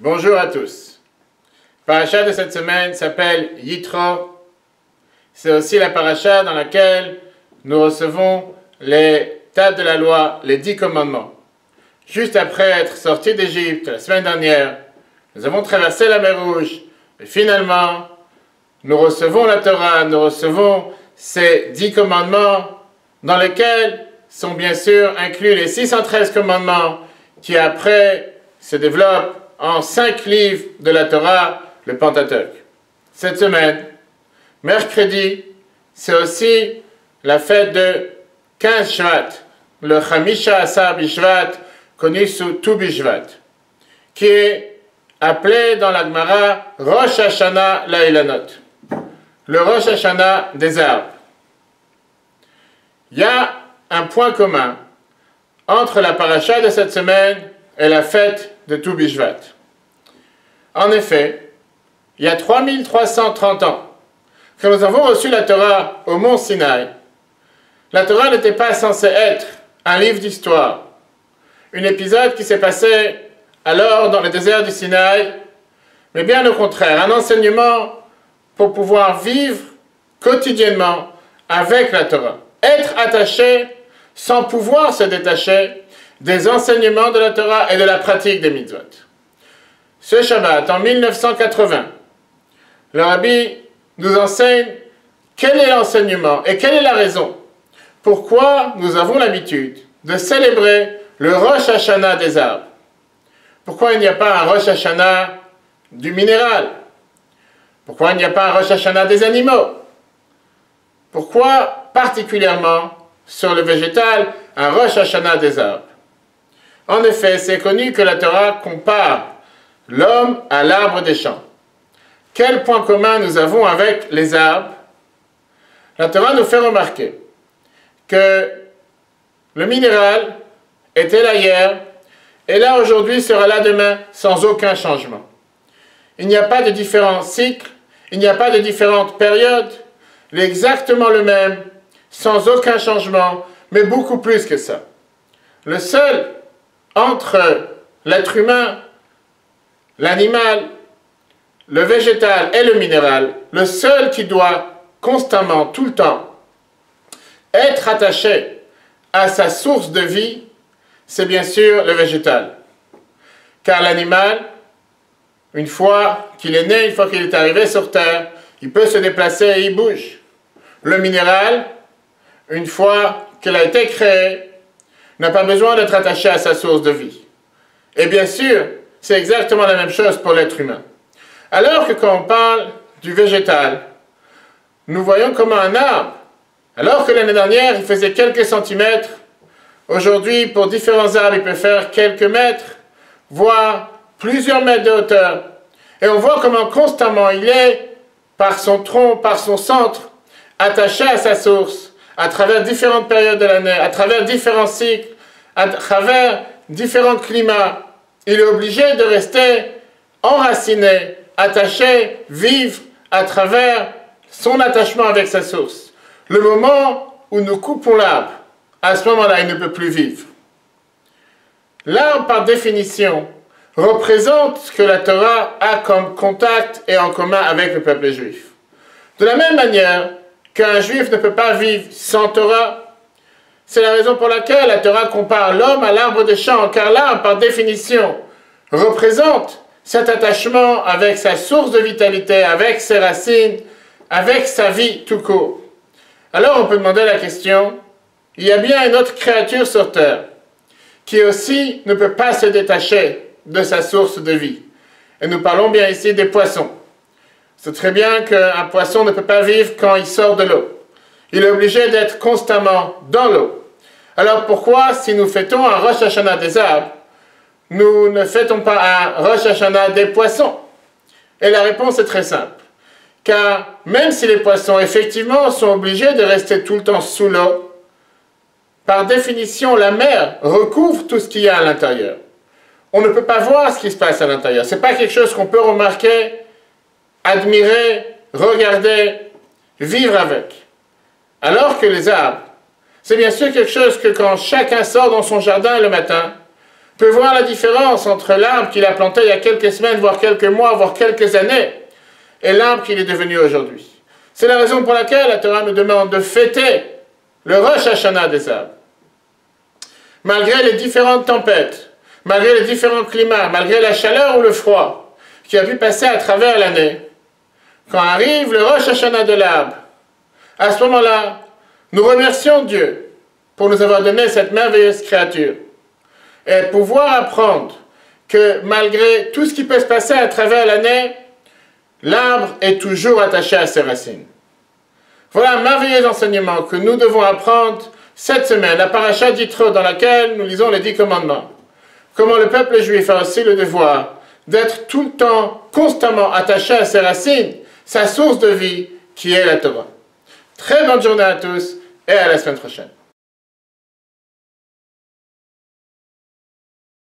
Bonjour à tous. La paracha de cette semaine s'appelle Yitro. C'est aussi la paracha dans laquelle nous recevons les tables de la loi, les 10 commandements. Juste après être sortis d'Égypte la semaine dernière, nous avons traversé la mer Rouge et finalement, nous recevons la Torah, nous recevons ces 10 commandements dans lesquels sont bien sûr inclus les 613 commandements qui après se développent en 5 livres de la Torah, le Pentateuque. Cette semaine, mercredi, c'est aussi la fête de 15 Shvat, le Chamisha Asar Bishvat, connu sous Tu Bishvat, qui est appelé dans la Gemara Rosh Hashanah La'ilanot, le Rosh Hashanah des arbres. Il y a un point commun entre la paracha de cette semaine et la fête de Tu Bishvat. En effet, il y a 3330 ans que nous avons reçu la Torah au mont Sinaï. La Torah n'était pas censée être un livre d'histoire, un épisode qui s'est passé alors dans le désert du Sinaï, mais bien au contraire, un enseignement pour pouvoir vivre quotidiennement avec la Torah, être attaché sans pouvoir se détacher des enseignements de la Torah et de la pratique des mitzvot. Ce Shabbat, en 1980, le Rabbi nous enseigne quel est l'enseignement et quelle est la raison pourquoi nous avons l'habitude de célébrer le Rosh Hashanah des arbres. Pourquoi il n'y a pas un Rosh Hashanah du minéral? Pourquoi il n'y a pas un Rosh Hashanah des animaux? Pourquoi particulièrement sur le végétal un Rosh Hashanah des arbres? En effet, c'est connu que la Torah compare l'homme à l'arbre des champs. Quel point commun nous avons avec les arbres? La Torah nous fait remarquer que le minéral était là hier, et là aujourd'hui sera là demain sans aucun changement. Il n'y a pas de différents cycles, il n'y a pas de différentes périodes, il est exactement le même, sans aucun changement, mais beaucoup plus que ça. Le seul entre l'être humain, l'animal, le végétal et le minéral, le seul qui doit constamment, tout le temps, être attaché à sa source de vie, c'est bien sûr le végétal. Car l'animal, une fois qu'il est né, une fois qu'il est arrivé sur Terre, il peut se déplacer et il bouge. Le minéral, une fois qu'il a été créé, n'a pas besoin d'être attaché à sa source de vie. Et bien sûr, c'est exactement la même chose pour l'être humain. Alors que quand on parle du végétal, nous voyons comment un arbre, alors que l'année dernière il faisait quelques centimètres, aujourd'hui pour différents arbres il peut faire quelques mètres, voire plusieurs mètres de hauteur. Et on voit comment constamment il est, par son tronc, par son centre, attaché à sa source, à travers différentes périodes de l'année, à travers différents cycles, à travers différents climats. Il est obligé de rester enraciné, attaché, vivre à travers son attachement avec sa source. Le moment où nous coupons l'arbre, à ce moment-là, il ne peut plus vivre. L'arbre, par définition, représente ce que la Torah a comme contact et en commun avec le peuple juif. De la même manière qu'un juif ne peut pas vivre sans Torah, c'est la raison pour laquelle la Torah compare l'homme à l'arbre des champs, car l'arbre, par définition, représente cet attachement avec sa source de vitalité, avec ses racines, avec sa vie tout court. Alors on peut demander la question, il y a bien une autre créature sur terre qui aussi ne peut pas se détacher de sa source de vie. Et nous parlons bien ici des poissons. C'est très bien qu'un poisson ne peut pas vivre quand il sort de l'eau. Il est obligé d'être constamment dans l'eau. Alors pourquoi, si nous fêtons un Rosh Hashanah des arbres, nous ne fêtons pas un Rosh Hashanah des poissons? Et la réponse est très simple. Car même si les poissons, effectivement, sont obligés de rester tout le temps sous l'eau, par définition, la mer recouvre tout ce qu'il y a à l'intérieur. On ne peut pas voir ce qui se passe à l'intérieur. Ce n'est pas quelque chose qu'on peut remarquer, admirer, regarder, vivre avec. Alors que les arbres, c'est bien sûr quelque chose que quand chacun sort dans son jardin le matin, peut voir la différence entre l'arbre qu'il a planté il y a quelques semaines, voire quelques mois, voire quelques années, et l'arbre qu'il est devenu aujourd'hui. C'est la raison pour laquelle la Torah nous demande de fêter le Rosh Hashanah des arbres. Malgré les différentes tempêtes, malgré les différents climats, malgré la chaleur ou le froid qui a pu passer à travers l'année, quand arrive le Rosh Hashanah de l'arbre, à ce moment-là, nous remercions Dieu pour nous avoir donné cette merveilleuse créature et pouvoir apprendre que malgré tout ce qui peut se passer à travers l'année, l'arbre est toujours attaché à ses racines. Voilà un merveilleux enseignement que nous devons apprendre cette semaine, la paracha d'Yitro, dans laquelle nous lisons les 10 commandements. Comment le peuple juif a aussi le devoir d'être tout le temps, constamment attaché à ses racines, sa source de vie, qui est la Torah. Très bonne journée à tous et à la semaine prochaine.